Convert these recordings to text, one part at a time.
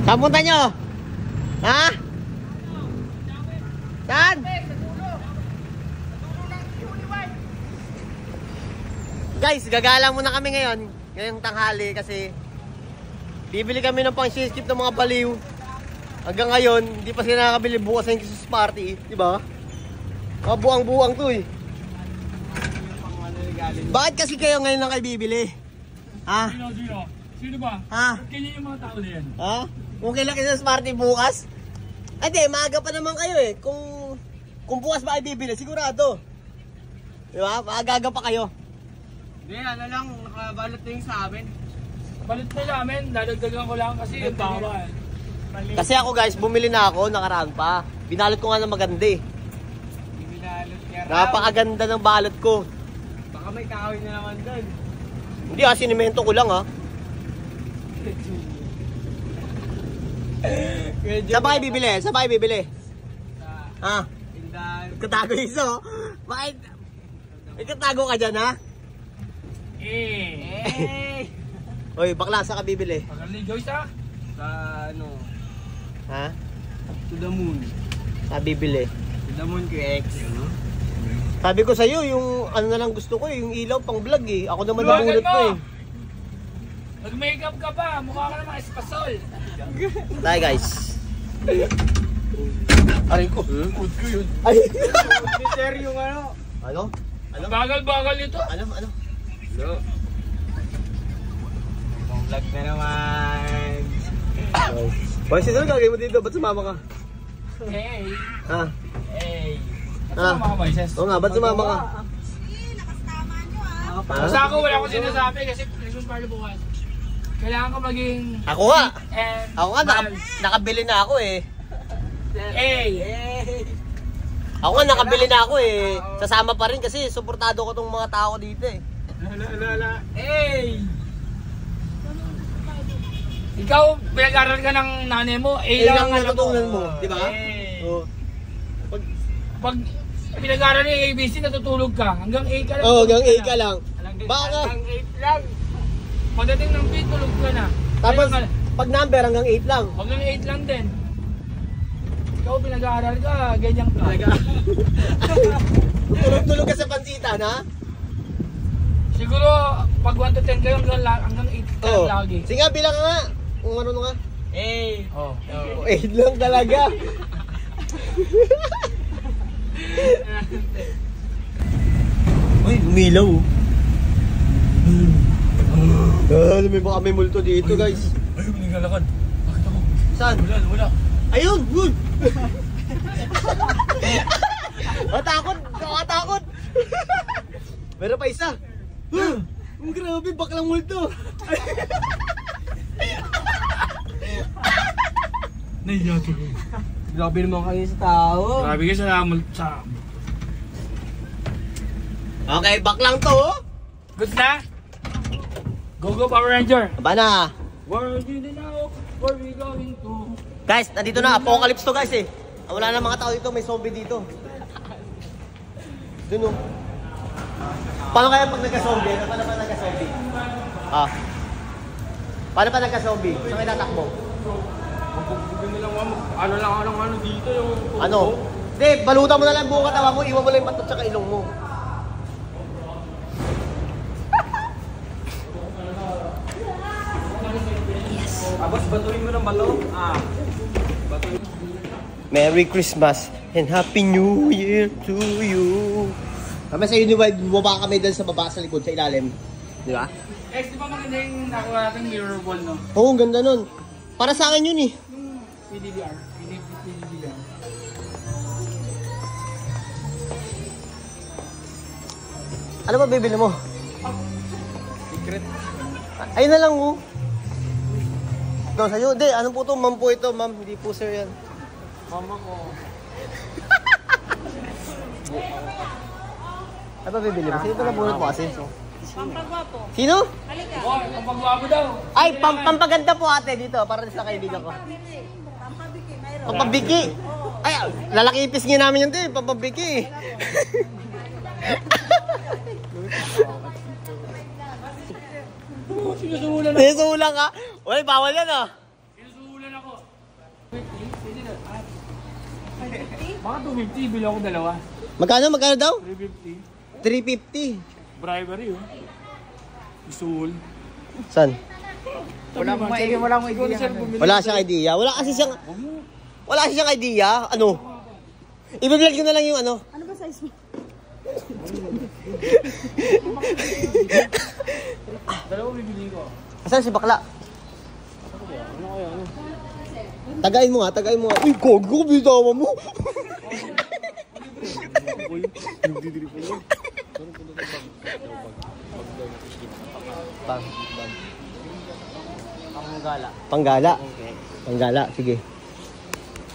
Saan punta nyo? Ha? Saan? Guys, gagala muna kami ngayon. Ngayong tanghali kasi bibili kami ng pang-skip ng mga baliw. Hanggang ngayon, hindi pa sila nakakabili. Bukas ng Christmas party, di ba? Mga buwang-buwang to eh. Bakit kasi kayo ngayon lang kayo bibili? Ha? Sino ba? Ha? Kanya yung mga tao na yan. Ha? Kung kailan Christmas party bukas? Ay di, maaga pa naman kayo eh. Kung bukas ba kayo bibili, sigurado. Di ba? Maaga pa kayo. Hindi, ano lang, nakabalot na yung sa amin. Balit na namin, dadagdagan ko lang kasi yung bawal. Kasi ako guys, bumili na ako, nakaraan pa. Binalot ko nga ng maganda eh. Binalot niya raw. Napakaganda ng balot ko. Baka may kahoy na naman doon. Hindi ah, sinimento ko lang ah. Saan ba kayo bibili? Saan ba kayo bibili? Ha? Tindahan. Katago iso. Bakit? May katago ka dyan ha? Hoy, bakla, saan ka bibili? Pagal ni Joyce ha? Sa ano, Ha? to the moon. Saan bibili? To the moon kay X. Sabi ko sa'yo, yung ano na lang gusto ko eh, yung ilaw pang vlog eh. Ako naman Luwagan nabunot mo! ko eh. Mag-makeup ka pa, mukha ka naman espasol. Dahil guys. Aray ko. Food ko yun. Ay! Hindi sir yung ano. Ano? Ano? Bagal-bagal nito. Ano? Hello. Ibang vlog na naman. Boy, sino gagawin mo dito? Ba't sumama ka? Hey. Ha? Hey. Ah. Sumama ka, Moises? Oo nga, ba't sumama ka? Basta ako, wala akong sinasabi kasi Christmas party bukas. Kailangan ko maging... Ako nga! And Ako nga, nakabili na ako eh. Hey! Ako nga, nakabili na ako eh. Sasama pa rin kasi suportado ko tong mga tao dito eh. Lala. Hey! Ikaw, pinag-aral ka ng nanay mo, Eh lang ang natutunan mo, di ba? Eh. Oo. Pag pinag-aral ng ABC, natutulog ka. Hanggang 8 ka lang. Oo, hanggang 8 ka lang. Baka. Hanggang 8 lang. Pagdating ng 8, tulog ka na. Tapos, Kaya pag number hanggang 8 lang. hanggang 8 lang din. Ikaw, pinag-aaral ka, ganyan ka. Tulog-tulog ka sa pansitan, ha? Siguro, pag 1 to 10 kayo, hanggang 8 ka Oo. lang lagi. Sige nga, bilang ka nga. Kung ano nga. Hey! Oh. 8 lang talaga. Uy, umilaw. May baka may multo dito, guys. Ayun, naglalakad. Bakit ako? Saan? Wala. Ayun! Yun! Matakot! Nakatakot! Meron pa isa! Ang grabe, baklang multo! Nahiya ko. Grabe naman kayo sa tao. Grabe ka sa... Okay, baklang to! Oh. Good na? Go Power Ranger! Aba na! Where are you now? Where we going to? Guys, nandito na. Apocalypse to guys eh. Wala na mga tao dito. May zombie dito. Dun oh. Paano kaya pag nagka-zombie? Paano pa nagka-zombie? Ah. Paano pa nagka-zombie? Saan kayo tatakbo? Ano dito yung... Ano? Hindi, balutan mo na lang buong katawan mo. Iwan mo lang yung patot tsaka ilong mo. Tapos batuin mo ng bato. Batuin. Merry Christmas and Happy New Year to you. Kami sa Uniwide, bumaba kami dyan sa baba sa likod, sa ilalim. Di ba? Di ba maganda yung nakuha natin mirror wall, no? Oo, ganda nun. Para sa akin yun eh. PDBR. Ano ba bibili mo? Secret. Ayun na lang oh. Ito sa'yo. Hindi, anong po ito? Ma'am po ito, ma'am. Hindi po sir yan. Mama ko. Ano ba bibili mo? Sino ba nabunod mo kasi? Pampagwapo. Sino? Halika. Oh, kapag-wabo daw. Ay, pampaganda po ate dito. Para sa kaibigan ko. Pampabiki, mayroon. Pampabiki. Ay, lalakipis nga namin yun din. Pampabiki. Sinusuhulan ako. Sinusuhulan ka? Uy, bawal yan ah. Sinusuhulan ako. Baka 250, bilang ko dalawa. Magkano daw? 350. 350. Bribery, oh. Isul. Saan? Wala akong idea. Wala siyang idea. Wala kasi siyang idea. Ano? I-vlog ko na lang yung ano. Ano ba size mo? Dalawa bibili ko. Asan si bakla? Tagain mo nga. Uy, gogo, bitawa mo. Panggala, sige.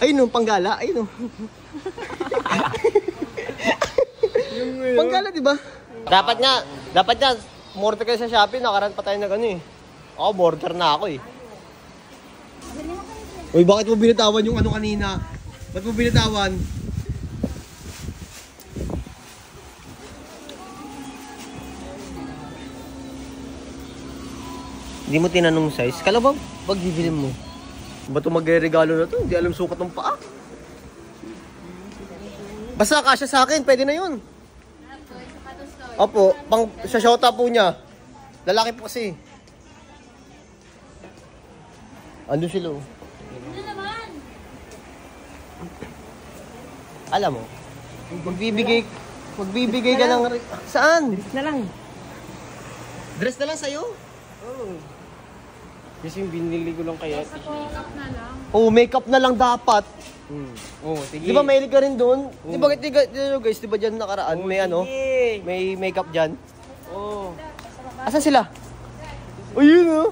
Ayun no, panggala, ayun no. Panggala, di ba? Dapat nga, mortar kayo sa Shopee, nakaran pa tayo na gano'n eh. Ako, mortar na ako eh. Uy, bakit mo binitawan yung ano kanina? Ba't mo binitawan? Hindi mo tinanong size. Kala ba, pag bibili mo? Ba't magre-regalo na to? Hindi alam sukat ng paa. Basta kasya sa akin, pwede na yun. Opo, pang sa shota po niya. Lalaki po kasi. Ando sila. Alam mo, magbibigay ka ng... Saan? Dress na lang. Dress na lang sa'yo? Oo. Kasi yung binili ko lang kaya. Makeup na lang. Oh, makeup na lang dapat. Oo, sige. Di ba mahilig ka rin doon? Di ba guys, di ba dyan nakaraan? May ano? May makeup dyan? Oo. Asan sila? Ayun oh.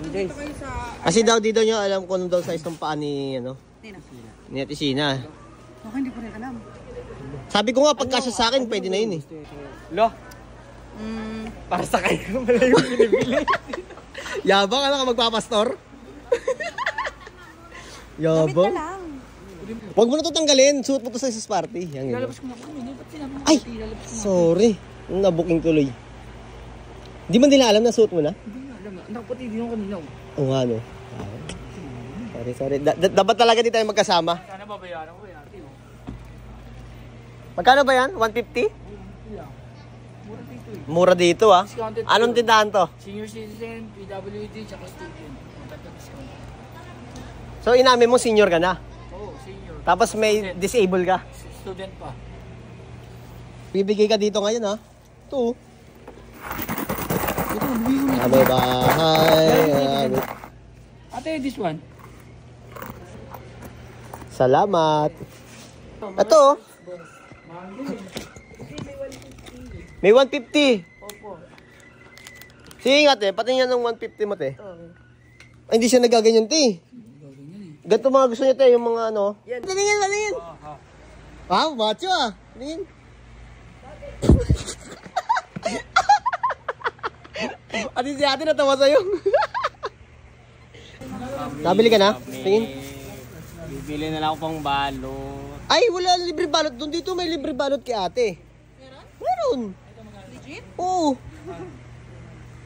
Dito kayo sa... Kasi daw dito nyo alam ko ano daw size ng paa ni ano? Ni Ate Sina. Ako hindi ko rin alam. Sabi ko nga pagkasya sa akin, pwede na yun eh. Lo, para sa kayo ko pala yung binibili. Yabang ka magpapastor? Gamit Yabang. na lang. Huwag mo na ito tanggalin. Suot mo ito sa isis party. Yan, Lalabas ko na ako. Ba't sinabi mo? Ay! Sorry. Nabuking tuloy. Di man nila alam na suot mo na? Hindi nga alam. Ang pati din ako kanina. Oo nga no. Sorry. Dapat talaga di tayo magkasama. Sana babayaran ko yan. Magkano ba yan? 150? Mura dito ah. Discounted to. Anong tindahan to? Senior citizen, PWD, tsaka student. Discount. So inamin mo senior ka na. Oo, senior. Tapos may disable ka. Student pa. Bibigay ka dito ngayon ha. Ito. Kami bahay. Ate, this one. Salamat. Ito. May 150. Opo. Sige nga te, pati niya ng 150 mo te. Ay, hindi siya nagaganyan te. Ganito mga gusto niya te, yung mga ano. Tingin. Wow, macho ah. Tingin. Ati si ate natawa sa'yo. Nabili ka na? Tingin. Bibili na lang ako pang balot. Ay, wala libre balot. Doon dito may libre balot kay ate. Meron? Legit? Oo.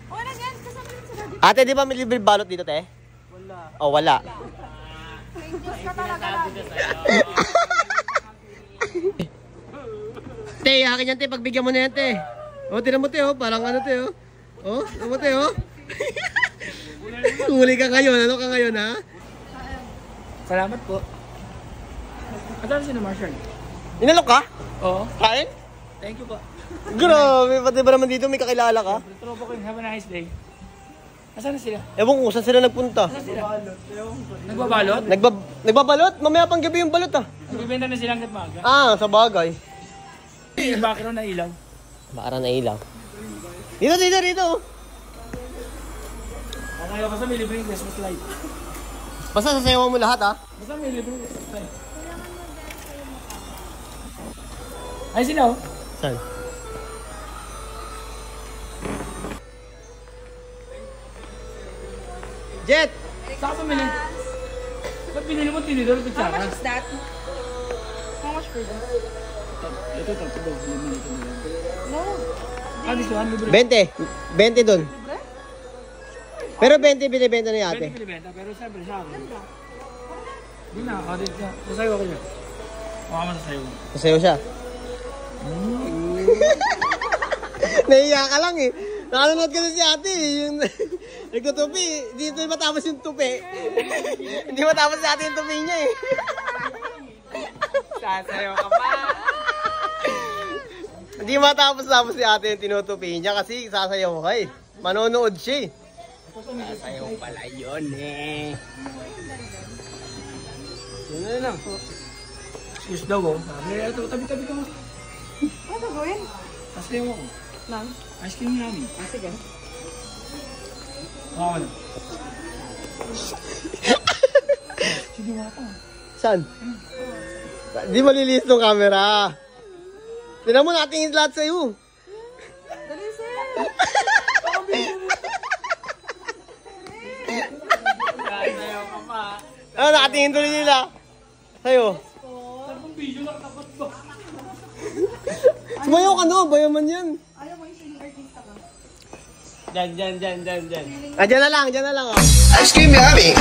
Okay lang yan. Kasama rin sa daddy. Ate, di ba may libre balot dito, te? Wala. Oh, wala. Angels ka talaga lagi. Te, akin yan, te. Pagbigyan mo na yan, te. Oh, tinan mo, te, oh. Parang ano, te, oh. Oh, tinan mo, te, oh. Huli ka ngayon. Ano ka ngayon, ha? Salamat po. Ito si na Marshall. Inalok ka? Oo. Kain? Thank you po. Grabe, pati ba naman dito may kakilala ka? Tropa ko yun. Have a nice day. Nasaan na sila? Ewan ko, saan sila nagpunta? Nagbabalot? Nagbabalot? Mamaya pang gabi yung balot, ah. Nagbibenta na silang gatmaga. Ah, sa bagay. Bakit na ilaw? Baka na ilaw. Dito. Okay, basta may libreng Christmas light. Basta sasayawan mo lahat, ah. Basta may libreng Christmas light. Ay, sila oh. Saan? Jet! Saan ka pumili? Ba't binili mo tinidor at How kutsara? much is that? How much for this? Ito, daw. No. Ah, this one, libre. 20 dun. Pero 20 binibenta ni ate. 20 binibenta, pero siyempre sa akin. Hindi na, kadit ka. Sasayo ako niya. Baka masasayo mo. Masayo siya. Nahiya ka lang eh. Nakanonood ka na si ate eh. Yung nagtutupi. Dito matapos yung tupi. Hindi matapos si ate yung tupi niya eh. Sasayaw ka pa. Hindi matapos si ate yung tinutupi niya kasi sasayaw ka eh. Manonood siya eh. Sasayaw pala yun eh. Yun na lang. Excuse daw oh. Sabi, ito, tabi-tabi ka mo. Ano gawin? Sasayaw ako. Lang? Ice cream namin. Sige. Oo na. Sige nga pa. Saan? Di malilis tong camera. Tinan mo natin lahat sa'yo. Dali, sir. Sasayaw ka pa. Ano, nakatingin tuloy nila. Sa'yo. Ang video lang dapat ba? Sumayaw ka no, bayaman yan. Ayaw mo yung artista ka. Dyan. Diyan na lang oh. Ice cream yummy.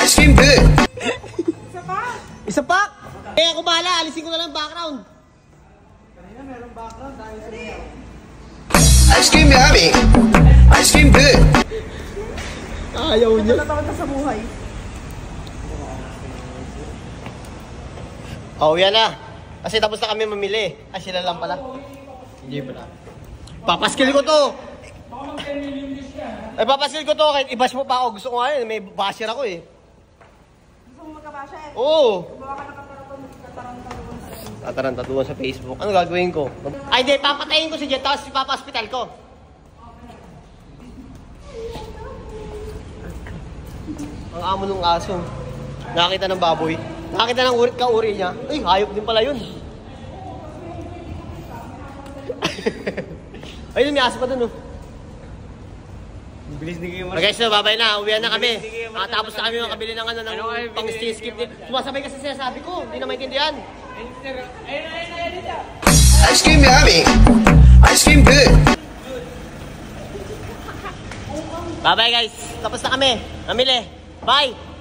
Ice cream good. Isa pa? Isa pa? Eh, ako bahala. Alisin ko na lang background. Ice cream yummy. Ice cream good. Ayaw niya. Natakot na sa buhay. Oh, yan na. Kasi tapos na kami mamili. Ay, sila lang pala. Hindi pala. Papaskil ko to. Ay, papaskil ko to. Kahit i-bash mo pa ako. Gusto ko nga yun. May basher ako eh. Gusto mo magkabasya eh. Oo. Gumawa ka ng katarantatuan sa artista. Tatarantatuan sa Facebook. Ano gagawin ko? Ay, di. Papatayin ko si Jet. Tapos ipapa-hospital ko. Ang amo ng aso. Nakakita ng baboy. Nakakita ng uri niya. Ay, hayop din pala yun. Ayun, may aso pa dun, oh. Bilis ni kayo Okay, so babay na. Uwihan na kami. Tapos na kami makabili ng pang-skip. Sumasabay kasi sinasabi ko. Hindi na maintindihan. Ice cream yummy. Ice cream good. Bye-bye, guys. Tapos na kami. Namili. Bye!